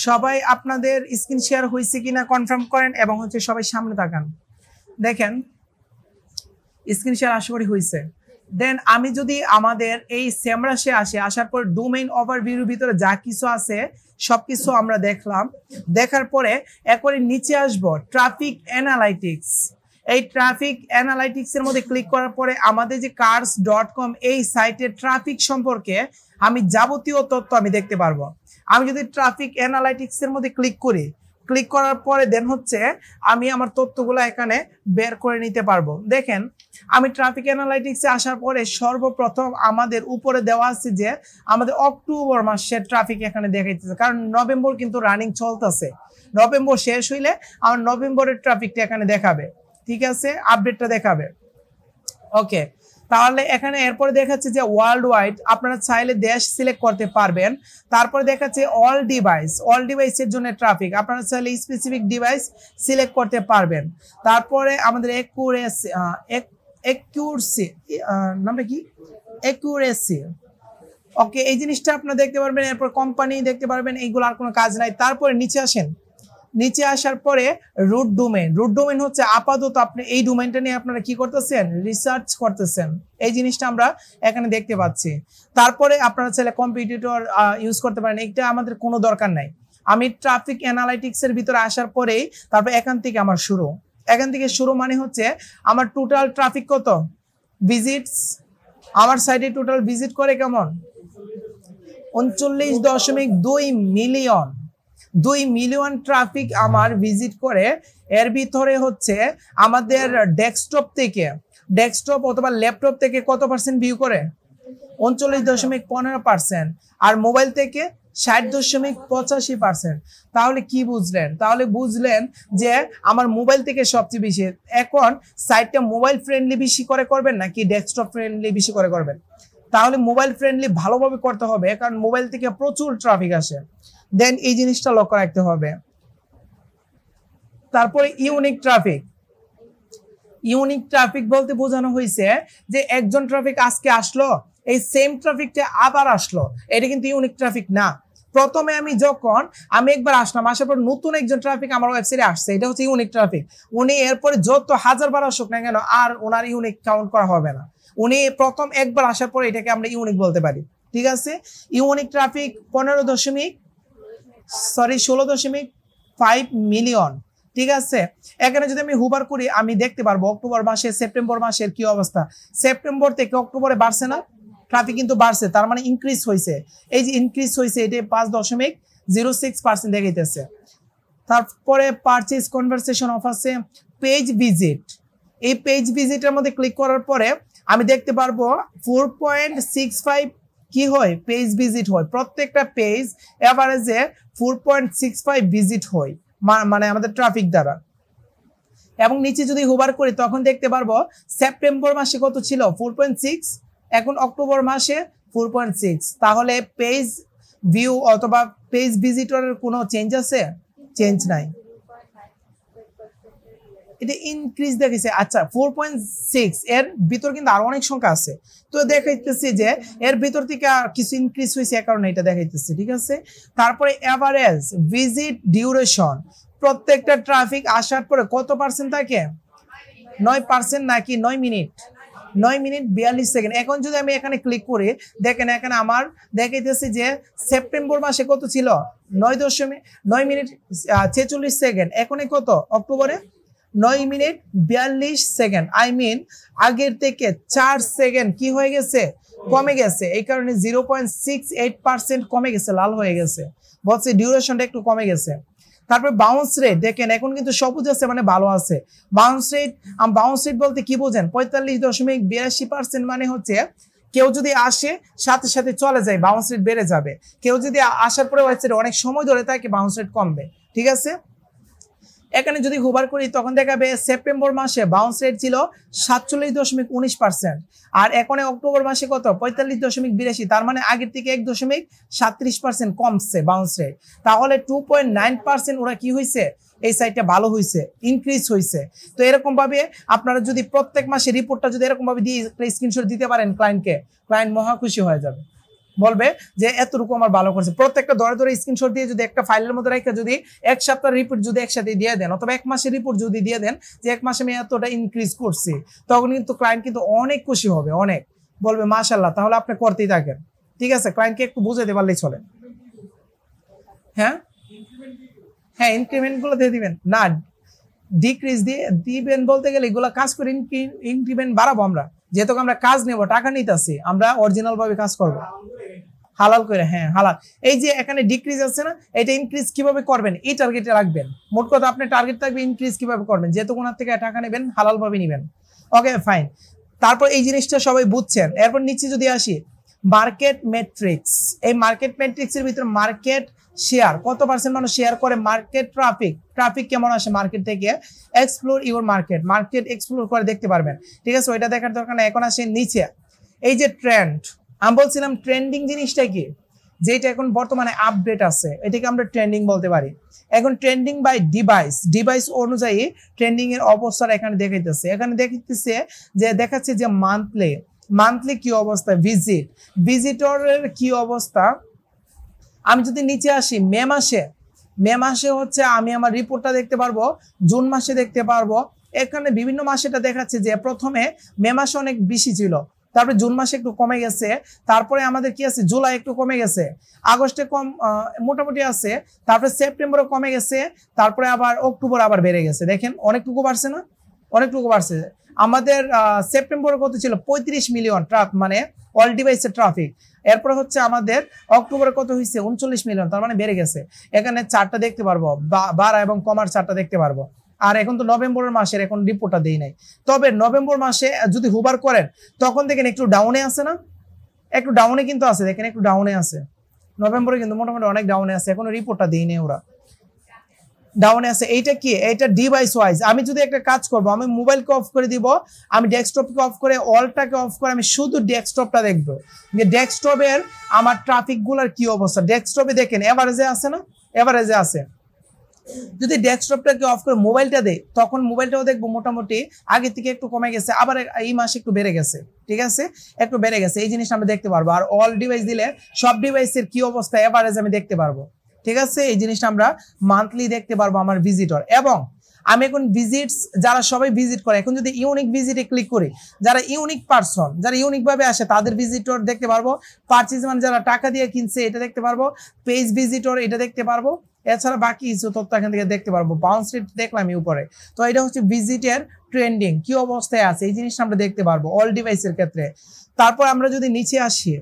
সবাই আপনাদের screen share হয়েছে কিনা কনফার্ম করেন এবং হচ্ছে সবাই সামনে তাকান। দেখেন স্ক্রিন শেয়ার আশা করি হয়েছে। দেন আমি যদি আমাদের এই সেমরাশে আসার পর ডোমেইন ওভারভিউর ভিতরে যা কিছু আছে সবকিছু আমরা দেখলাম। দেখার পরে একবারে নিচে আসবো ট্রাফিক অ্যানালাইটিক্স। এই ট্রাফিক অ্যানালাইটিক্সের মধ্যে ক্লিক করার পরে আমাদের যে cars.com এই সাইটের ট্রাফিক সম্পর্কে আমি যাবতীয় তথ্য আমি দেখতে পারবো। আমি যদি ট্রাফিক অ্যানালাইটিক্সের মধ্যে ক্লিক করি, ক্লিক করার পরে দেন হচ্ছে আমি আমার তথ্যগুলো এখানে বের করে নিতে পারবো। দেখেন আমি ট্রাফিক অ্যানালাইটিক্সে আসার পরে সর্বপ্রথম আমাদের উপরে দেওয়া আছে যে আমাদের অক্টোবর মাসের ট্রাফিক এখানে দেখাইতেছে, কারণ নভেম্বর কিন্তু রানিং চলতেছে। নভেম্বর শেষ হইলে আমার নভেম্বরের ট্রাফিকটা এখানে দেখাবে, ঠিক আছে, আপডেটটা দেখাবে। ওকে, তাহলে এখানে এরপরে দেখাচ্ছে যে ওয়ার্ল্ড ওয়াইড, আপনারা চাইলে দেশ সিলেক্ট করতে পারবেন। তারপরে দেখাচ্ছে অল ডিভাইসের জন্য ট্রাফিক, আপনারা চাইলে স্পেসিফিক ডিভাইস সিলেক্ট করতে পারবেন। তারপরে আমাদের নামটা কি, অ্যাকুরেসি। ওকে, এই জিনিসটা আপনারা দেখতে পারবেন। এরপর কোম্পানি দেখতে পারবেন, এইগুলো আর কোনো কাজ নাই। তারপরে নিচে আসেন, নিচে আসার পরে রুট ডোমেইন হচ্ছে আপাতত আপনি এই ডোমেইনটা নিয়ে আপনারা কি করতেছেন, রিসার্চ করতেছেন, এই জিনিসটা আমরা এখানে দেখতে পাচ্ছি। তারপরে আপনারা চাইলে কম্পিটিটর ইউজ করতে পারেন, এটা আমাদের কোনো দরকার নাই। আমি ট্রাফিক অ্যানালাইটিক্সের ভিতরে আসার পরেই তারপর এখান থেকে আমার শুরু। এখান থেকে শুরু মানে হচ্ছে আমার টোটাল ট্রাফিক কত, ভিজিটস, আমার সাইটে টোটাল ভিজিট করে কেমন 39.2 মিলিয়ন। 2 মিলিয়ন ট্রাফিক আমার ভিজিট করে। এর ভিতরে হচ্ছে আমাদের ডেস্কটপ অথবা ল্যাপটপ থেকে কত পার্সেন্ট ভিউ করে, 39.15%, আর মোবাইল থেকে 60.85%। তাহলে কি বুঝলেন? তাহলে বুঝলেন যে আমার মোবাইল থেকে সবচেয়ে বেশি। এখন সাইটটা মোবাইল ফ্রেন্ডলি বেশি করে করবেন নাকি ডেস্কটপ ফ্রেন্ডলি বেশি করে করবেন? তাহলে মোবাইল ফ্রেন্ডলি ভালোভাবে করতে হবে, কারণ মোবাইল থেকে প্রচুর ট্রাফিক আসে। দেন এই জিনিসটা লক্ষ্য রাখতে হবে। তারপরে ইউনিক ট্রাফিক বলতে বোঝানো হয়েছে যে একজন ট্রাফিক আজকে আসলো, এই সেম ট্রাফিকটা আবার আসলো, এটা কিন্তু ইউনিক ট্রাফিক না। প্রথমে আমি একবার আসলাম, আসার পর নতুন একজন ট্রাফিক আমার ওয়েবসাইটে আসছে, এটা হচ্ছে ইউনিক ট্রাফিক। উনি এরপরে যত হাজারবার আসুক না কেন আর ওনার ইউনিক কাউন্ট করা হবে না। উনি প্রথম একবার আসার পরে এটাকে আমরা ইউনিক বলতে পারি, ঠিক আছে। ইউনিক ট্রাফিক 16.5 মিলিয়ন, ঠিক আছে। এখানে যদি আমি হুবার করি আমি দেখতে পারবো অক্টোবর মাসে সেপ্টেম্বর মাসের কি অবস্থা। সেপ্টেম্বর থেকে অক্টোবরে বাড়ছে না ট্রাফিক, কিন্তু বাড়ছে, তার মানে ইনক্রিজ হয়েছে। এই যে ইনক্রিজ হয়েছে এটা 5.06% দেখাইতেছে। তারপরে পারচেজ কনভারসেশন অফ আছে, পেজ ভিজিট। এই পেজ ভিজিটের মধ্যে ক্লিক করার পরে আমি দেখতে পারবো 4.65 কি হয়, পেজ ভিজিট হয়। প্রত্যেকটা পেজ এভারেজে 4.65 ভিজিট হয়, মানে আমাদের ট্রাফিক দ্বারা। এবং নিচে যদি হোভার করি তখন দেখতে পারবো সেপ্টেম্বর মাসে কত ছিল 4.6, এখন অক্টোবর মাসে 4.6। তাহলে পেজ ভিউ অথবা পেজ ভিজিটরের কোনো চেঞ্জ আছে? চেঞ্জ নাই, এটা ইনক্রিজ দেখাইছে। আচ্ছা 4.6 এর ভিতর কিন্তু আরো অনেক সংখ্যা আছে, তো দেখাইতেছি যে এর ভিতর থেকে কিছু ইনক্রিজ হয়েছে, এ কারণে এটা দেখাইতেছে, ঠিক আছে। তারপরে এভারেজ ভিজিট ডিউরেশন, প্রত্যেকটা ট্রাফিক আসার পরে কত পার্সেন্ট থাকে, 9% নাকি 9 মিনিট, 9 মিনিট 42 সেকেন্ড। এখন যদি আমি এখানে ক্লিক করি দেখেন এখানে আমার দেখাইতেছে যে সেপ্টেম্বর মাসে কত ছিল 9 মিনিট 46 সেকেন্ড, এখন কত অক্টোবরে 9 মিনিট 42 সেকেন্ড। আই মিন আগের থেকে 4 সেকেন্ড কি হয়ে গেছে, কমে গেছে। এই কারণে 0.68% কমে গেছে, লাল হয়ে গেছে, বলছে ডিউরেশনটা একটু কমে গেছে। তারপর বাউন্স রেট দেখেন এখন কিন্তু সবুজ আছে, মানে ভালো আছে। বাউন্স রেট বলতে কি বোঝেন, 45.82%, মানে হচ্ছে কেউ যদি আসে সাথে সাথে চলে যায় বাউন্স রেট বেড়ে যাবে, কেউ যদি আসার পরে ওয়েবসাইটে অনেক সময় ধরে থাকে বাউন্স রেট কমবে, ঠিক আছে। এখানে যদি হুবার করি তখন দেখাবে সেপ্টেম্বর মাসে বাউন্স রেট ছিল 47.19%, আর এখন অক্টোবর মাসে কত 45.82, তার মানে আগের থেকে 1.37% কমছে বাউন্স রেট। তাহলে 2.9% ওরা কি হয়েছে, এই সাইটটা ভালো হয়েছে, ইনক্রিজ হয়েছে। তো এরকম ভাবে আপনারা যদি প্রত্যেক মাসে রিপোর্টটা যদি এরকম ভাবে দিয়ে স্ক্রিনশট দিতে পারেন ক্লায়েন্টকে, ক্লায়েন্ট মহা খুশি হয়ে যাবে। বলবে যে এতটুকু আমার ভালো করছে। প্রত্যেকটা ধরে ধরে স্ক্রিনশট দিয়ে যদি একটা ফাইলের মধ্যে রেখে যদি এক সপ্তাহ রিপোর্ট যদি একসাথে দিয়ে দেন অথবা এক মাসের রিপোর্ট যদি দিয়ে দেন যে এক মাসে আমি এতটা ইনক্রিজ করছি, তখন কিন্তু ক্লায়েন্ট কিন্তু অনেক খুশি হবে, অনেক বলবে মাশাআল্লাহ, তাহলে আপনি করতেই থাকেন। ঠিক আছে, ক্লায়েন্টকে একটু বুঝাতে পারলেই চলে। হ্যাঁ হ্যাঁ, ইনক্রিমেন্ট গুলো দিয়ে দিবেন না, ডিক্রিজ দিয়ে দিবেন বলতে গেলে এগুলো কাজ করে ইনক্রিমেন্ট বাড়াবো আমরা, যেহেতু আমরা কাজ নেব, টাকা নিতেছি, আমরা অরিজিনাল ভাবে কাজ করব হালাল করে। হ্যাঁ হালাল। এই যে এখানে ডিক্রিজ আছে না, এটা ইনক্রিজ কিভাবে করবেন এই টার্গেটে রাখবেন। মোট কথা আপনার টার্গেট থাকবে ইনক্রিজ কিভাবে করবেন, যেহেতু ওনার থেকে টাকা নেবেন হালাল ভাবে নেবেন। Okay fine. তারপর এই জিনিসটা সবাই বুঝছেন। এরপর নিচে যদি আসি, মার্কেট ম্যাট্রিক্স। এই মার্কেট ম্যাট্রিক্সের ভিতরে মার্কেট শেয়ার, কত পার্সেন্ট মানুষ শেয়ার করে, মার্কেট ট্রাফিক কেমন আসে মার্কেট থেকে, এক্সপ্লোর ইউর মার্কেট এক্সপ্লোর করে দেখতে পারবেন। ঠিক আছে, ওইটা দেখার দরকার না। এখন আসে নিচে, এই যে ট্রেন্ড, আমি বলছিলাম ট্রেন্ডিং জিনিসটা কি, যেটা এখন বর্তমানে আপডেট আছে, এটাকে আমরা ট্রেন্ডিং বলতে পারি। এখন ট্রেন্ডিং বাই ডিভাইস অনুযায়ী ট্রেন্ডিং এর অবস্থা এখানে দেখাইতেছে। এখানে দেখাইতেছে যে দেখাচ্ছে যে মান্থলি কি অবস্থা, ভিজিটরের কি অবস্থা। আমি যদি নিচে আসি, মে মাসে হচ্ছে আমি আমার রিপোর্টটা দেখতে পারবো, জুন মাসে দেখতে পারবো। এখানে বিভিন্ন মাসে এটা দেখাচ্ছে যে প্রথমে মে মাসে অনেক বেশি ছিল, তারপরে জুন মাসে একটু কমে গেছে, তারপরে আমাদের কি আছে জুলাই একটু কমে গেছে, আগস্টে কম মোটামুটি আছে, তারপরে সেপ্টেম্বরে কমে গেছে, তারপরে আবার অক্টোবর আবার বেড়ে গেছে। দেখেন অনেকটুকু বাড়ছে না, অনেকটুকু বাড়ছে। আমাদের সেপ্টেম্বরে কত ছিল, 35 মিলিয়ন মানে অল ডিভাইসের ট্রাফিক। এরপরে হচ্ছে আমাদের অক্টোবরে কত হয়েছে, 39 মিলিয়ন, তার মানে বেড়ে গেছে। এখানে চারটা দেখতে পারবো, বাড়া এবং কমার চারটা দেখতে পারবো। আর এখন তো নভেম্বরের মাসের এখন রিপোর্টটা দেই নাই, তবে নভেম্বর মাসে যদি হুবার করেন তখন দেখেন একটু ডাউনে আছে না, একটু ডাউনে কিন্তু আছে, দেখেন একটু ডাউনে আছে। নভেম্বরে কিন্তু মোটামুটি অনেক ডাউনে আছে, এখনো রিপোর্টটা দেই নাই, ওরা ডাউনে আছে। এইটা কি, এটা ডিভাইস ওয়াইজ। আমি যদি একটা কাজ করব, আমি মোবাইলকে অফ করে দিব, আমি ডেস্কটপকে অফ করে অলটাকে অফ করে আমি শুধু ডেস্কটপটা দেখবো, যে ডেস্কটপের আমার ট্রাফিক গুলার কি অবস্থা। ডেস্কটপে দেখেন এভারেজে আছে না, এভারেজে আছে। যদি ডেস্কটপটাকে অফ করে মোবাইলটা দেয়, তখন মোবাইলটাও দেখবো মোটামুটি আগে থেকে একটু কমে গেছে, আবার এই মাসে একটু বেড়ে গেছে। ঠিক আছে, একটু বেড়ে গেছে, এই জিনিসটা আমরা দেখতে পারবো। আর অল ডিভাইস দিলে সব ডিভাইসের কি অবস্থা এভারেজ আমি দেখতে পারবো। ঠিক আছে, এই জিনিসটা আমরা মান্থলি দেখতে পারবো আমার ভিজিটর। এবং আমি এখন ভিজিটস যারা সবাই ভিজিট করে, এখন যদি ইউনিক ভিজিটে ক্লিক করি, যারা ইউনিক পারসন, যারা ইউনিক ভাবে আসে তাদের ভিজিটর দেখতে পারবো। পারচেজ মানে যারা টাকা দিয়ে কিনছে এটা দেখতে পারবো। পেজ ভিজিটর এটা দেখতে পারবো। এছাড়া বাকি কিছু তথ্য এখান থেকে দেখতে পারবো। বাউন্স রেট দেখলাম উপরে, তো এটা হচ্ছে ভিজিটের ট্রেন্ডিং কি অবস্থায় আছে, এই জিনিসটা আমরা দেখতে পারবো অল ডিভাইসের ক্ষেত্রে। তারপর আমরা যদি নিচে আসি,